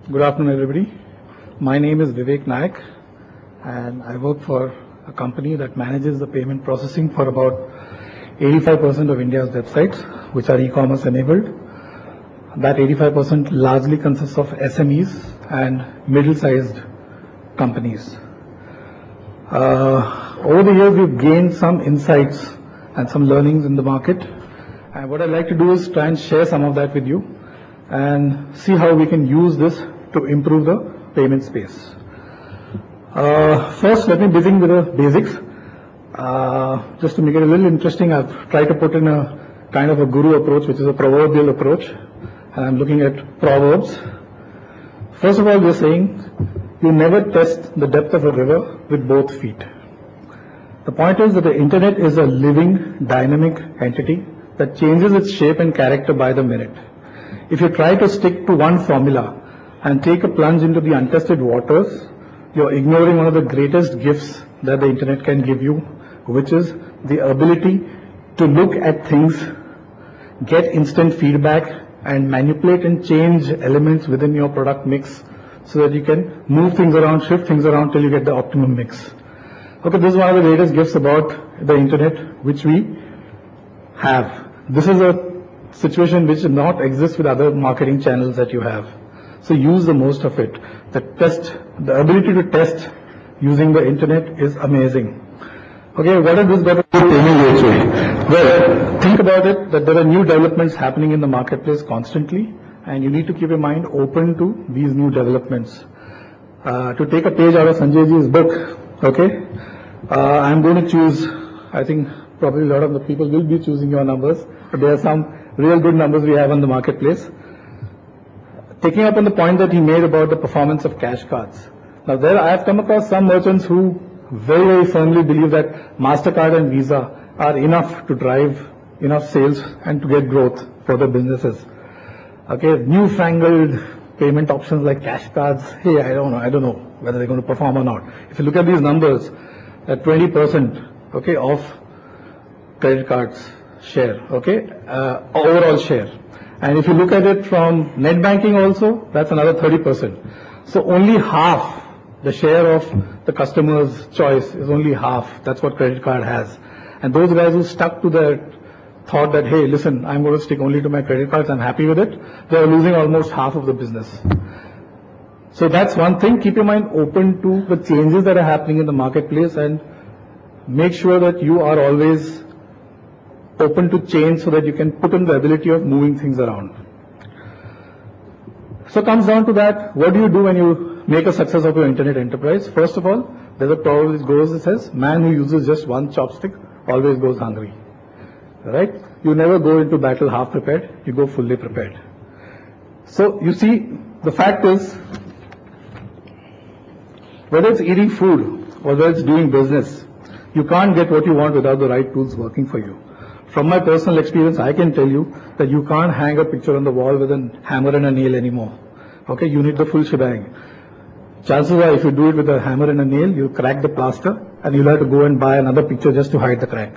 Good afternoon, everybody. My name is Vivek Nayak, and I work for a company that manages the payment processing for about 85% of India's websites, which are e-commerce enabled. That 85% largely consists of SMEs and middle-sized companies. Over the years, we've gained some insights and some learnings in the market. And what I'd like to do is try and share some of that with you and see how we can use this to improve the payment space. First, let me begin with the basics. Just to make it a little interesting, I've tried to put in a kind of a guru approach, which is a proverbial approach. And I'm looking at proverbs. First of all, we're saying you never test the depth of a river with both feet. The point is that the internet is a living, dynamic entity that changes its shape and character by the minute. If you try to stick to one formula and take a plunge into the untested waters, you're ignoring one of the greatest gifts that the internet can give you, which is the ability to look at things, get instant feedback, and manipulate and change elements within your product mix so that you can move things around, shift things around till you get the optimum mix. Okay, this is one of the greatest gifts about the internet which we have. This is a situation which does not exist with other marketing channels that you have. So use the most of it. The ability to test using the internet is amazing. Okay, what has this got to do with payment gateway? Well, think about it that there are new developments happening in the marketplace constantly, and you need to keep your mind open to these new developments. To take a page out of Sanjay ji's book, okay, I'm going to choose, I think probably a lot of the people will be choosing your numbers, but there are some real good numbers we have on the marketplace. Taking up on the point that he made about the performance of cash cards. Now there I have come across some merchants who very, very firmly believe that MasterCard and Visa are enough to drive enough sales and to get growth for their businesses. Okay, newfangled payment options like cash cards, hey, I don't know whether they're going to perform or not. If you look at these numbers, at 20%, okay, of credit cards share, okay, overall share. And if you look at it from net banking also, that's another 30%. So only half the share of the customer's choice is only half. That's what credit card has. And those guys who stuck to their thought that, hey, listen, I'm going to stick only to my credit cards, I'm happy with it, they're losing almost half of the business. So that's one thing. Keep your mind open to the changes that are happening in the marketplace and make sure that you are always open to change so that you can put in the ability of moving things around. So it comes down to that, what do you do when you make a success of your internet enterprise? First of all, there's a proverb that goes that says, man who uses just one chopstick always goes hungry. Right? You never go into battle half prepared, you go fully prepared. So you see, the fact is, whether it's eating food or whether it's doing business, you can't get what you want without the right tools working for you. From my personal experience, I can tell you that you can't hang a picture on the wall with a hammer and a nail anymore. Okay, you need the full shebang. Chances are, if you do it with a hammer and a nail, you'll crack the plaster and you'll have to go and buy another picture just to hide the crack.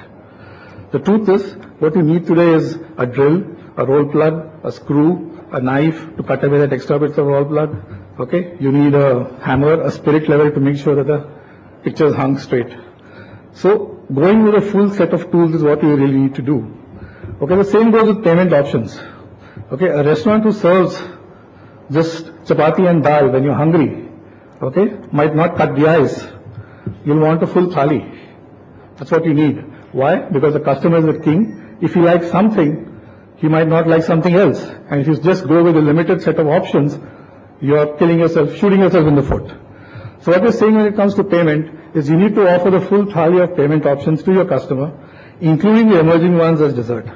The truth is, what you need today is a drill, a roll plug, a screw, a knife to cut away that extra bits of roll plug. Okay, you need a hammer, a spirit level to make sure that the picture is hung straight. So going with a full set of tools is what you really need to do. Okay, the same goes with payment options. Okay, a restaurant who serves just chapati and dal when you're hungry, okay, might not cut the ice. You'll want a full thali. That's what you need. Why? Because the customer is the king. If he likes something, he might not like something else. And if you just go with a limited set of options, you're killing yourself, shooting yourself in the foot. So what we're saying when it comes to payment is you need to offer the full thali of payment options to your customer, including the emerging ones as dessert.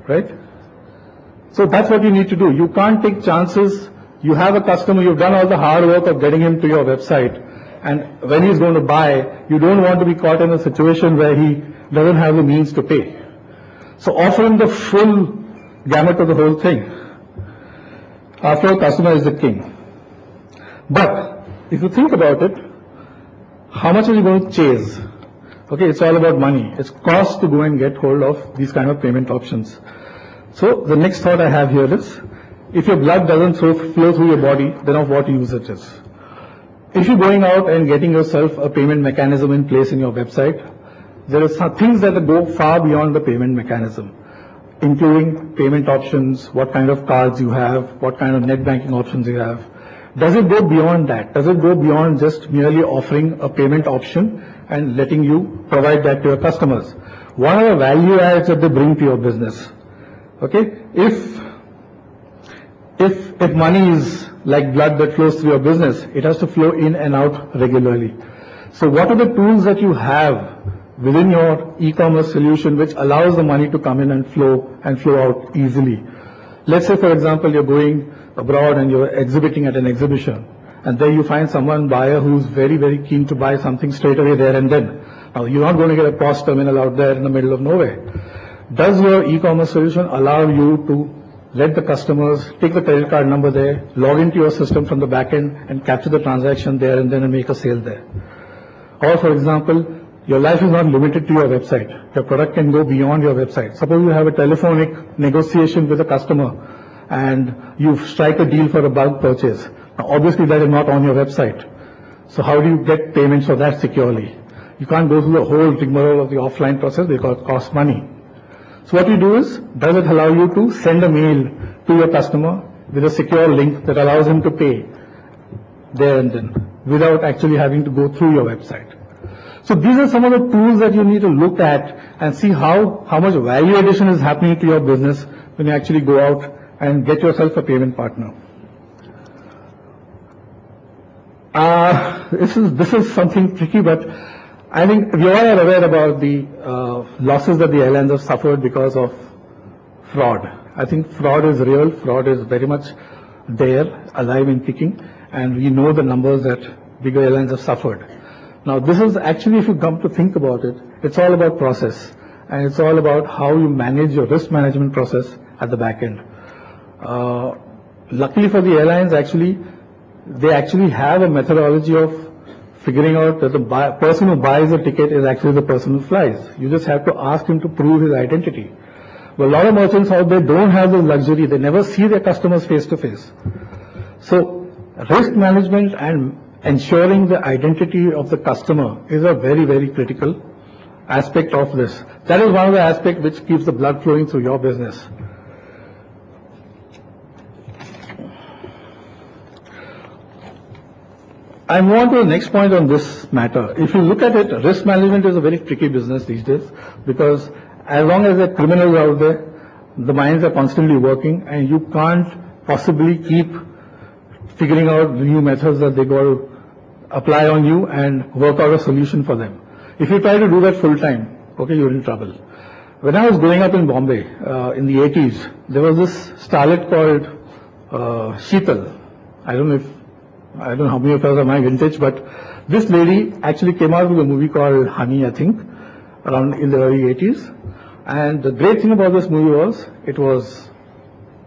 Right? So that's what you need to do. You can't take chances. You have a customer, you've done all the hard work of getting him to your website, and when he's going to buy, you don't want to be caught in a situation where he doesn't have the means to pay. So offer him the full gamut of the whole thing. After all, customer is the king. But if you think about it, how much are you going to chase? Okay, it's all about money. It's cost to go and get hold of these kind of payment options. So the next thought I have here is, if your blood doesn't flow through your body, then of what use it is. If you're going out and getting yourself a payment mechanism in place in your website, there are some things that go far beyond the payment mechanism, including payment options, what kind of cards you have, what kind of net banking options you have. Does it go beyond that? Does it go beyond just merely offering a payment option and letting you provide that to your customers? What are the value adds that they bring to your business? Okay, if money is like blood that flows through your business, it has to flow in and out regularly. So what are the tools that you have within your e-commerce solution which allows the money to come in and flow out easily? Let's say, for example, you're going abroad and you're exhibiting at an exhibition, and there you find someone buyer who's very, very keen to buy something straight away there and then. Now, you're not going to get a POS terminal out there in the middle of nowhere. Does your e-commerce solution allow you to let the customers take the credit card number there, log into your system from the back end and capture the transaction there and then and make a sale there? Or, for example, your life is not limited to your website. Your product can go beyond your website. Suppose you have a telephonic negotiation with a customer and you strike a deal for a bulk purchase. Now, obviously, that is not on your website. So how do you get payments for that securely? You can't go through the whole rigmarole of the offline process because it costs money. So what you do is, does it allow you to send a mail to your customer with a secure link that allows him to pay there and then without actually having to go through your website? So these are some of the tools that you need to look at and see how much value addition is happening to your business when you actually go out and get yourself a payment partner. This is something tricky, but I think we all are aware about the losses that the airlines have suffered because of fraud. I think fraud is real. Fraud is very much there, alive and kicking, and we know the numbers that bigger airlines have suffered. Now, this is actually, if you come to think about it, it's all about process, and it's all about how you manage your risk management process at the back end. Luckily for the airlines, they actually have a methodology of figuring out that the person who buys a ticket is actually the person who flies. You just have to ask him to prove his identity. But a lot of merchants out there don't have the luxury. They never see their customers face to face. So risk management and ensuring the identity of the customer is a very, very critical aspect of this. That is one of the aspects which keeps the blood flowing through your business. I move on to the next point on this matter. If you look at it, risk management is a very tricky business these days because as long as there are criminals out there, the minds are constantly working and you can't possibly keep figuring out the new methods that they got to apply on you and work out a solution for them. If you try to do that full time, okay, you're in trouble. When I was growing up in Bombay in the 80s, there was this starlet called Sheetal. I don't know how many of us are my vintage, but this lady actually came out with a movie called Honey, I think, around in the early 80s. And the great thing about this movie was, it was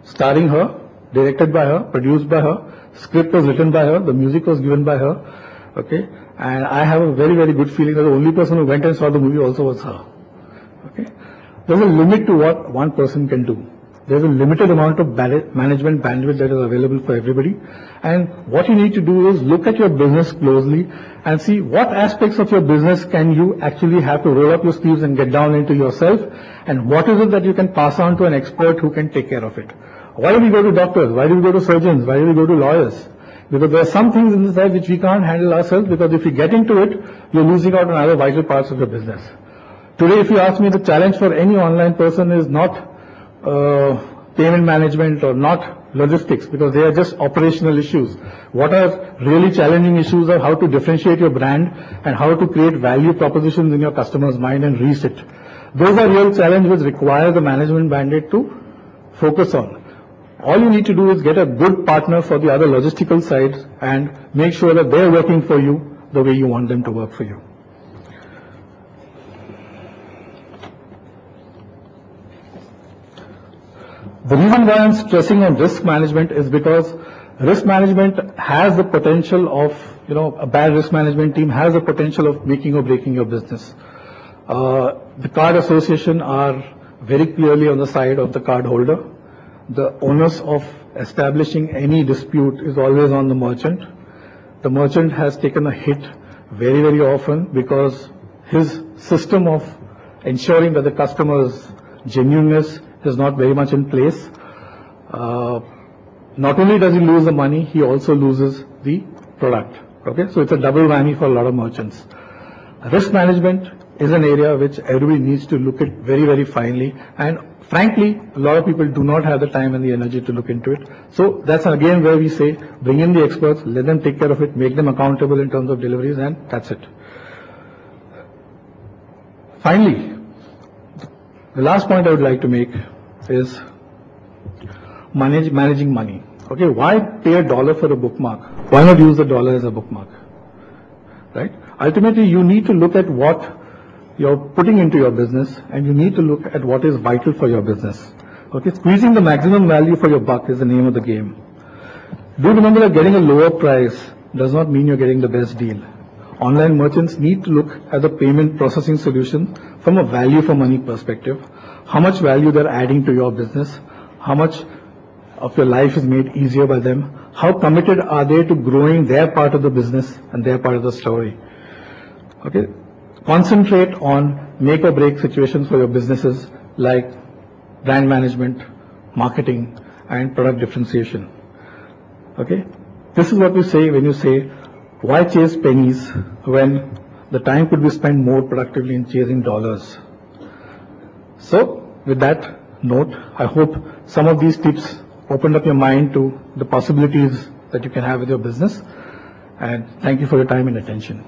starring her, directed by her, produced by her, script was written by her, the music was given by her, okay? And I have a very, very good feeling that the only person who went and saw the movie also was her, okay? There's a limit to what one person can do. There's a limited amount of management bandwidth that is available for everybody. And what you need to do is look at your business closely and see what aspects of your business can you actually have to roll up your sleeves and get down into yourself, and what is it that you can pass on to an expert who can take care of it. Why do we go to doctors? Why do we go to surgeons? Why do we go to lawyers? Because there are some things in this life which we can't handle ourselves, because if you get into it, you're losing out on other vital parts of your business. Today, if you ask me, the challenge for any online person is not payment management or not logistics, because they are just operational issues. What are really challenging issues are how to differentiate your brand and how to create value propositions in your customer's mind and reach it. Those are real challenges which require the management bandwidth to focus on. All you need to do is get a good partner for the other logistical sides and make sure that they're working for you the way you want them to work for you. The reason why I'm stressing on risk management is because risk management has the potential of, a bad risk management team has the potential of making or breaking your business. The card association are very clearly on the side of the card holder. the onus of establishing any dispute is always on the merchant. The merchant has taken a hit very, very often because his system of ensuring that the customer's genuineness is not very much in place. Not only does he lose the money, he also loses the product. Okay, so it's a double whammy for a lot of merchants. Risk management is an area which everybody needs to look at very, very finely, and frankly, a lot of people do not have the time and the energy to look into it. So that's again where we say, bring in the experts, let them take care of it, make them accountable in terms of deliveries, and that's it. Finally, the last point I would like to make is managing money. Okay, why pay $1 for a bookmark? Why not use the dollar as a bookmark? Right? Ultimately, you need to look at what you're putting into your business, and you need to look at what is vital for your business. Okay, squeezing the maximum value for your buck is the name of the game. Do remember that getting a lower price does not mean you're getting the best deal. Online merchants need to look at the payment processing solution from a value for money perspective. How much value they're adding to your business, how much of your life is made easier by them, how committed are they to growing their part of the business and their part of the story. Okay, concentrate on make or break situations for your businesses like brand management, marketing, and product differentiation. Okay, this is what we say when you say, why chase pennies when the time could be spent more productively in chasing dollars? So with that note, I hope some of these tips opened up your mind to the possibilities that you can have with your business. And thank you for your time and attention.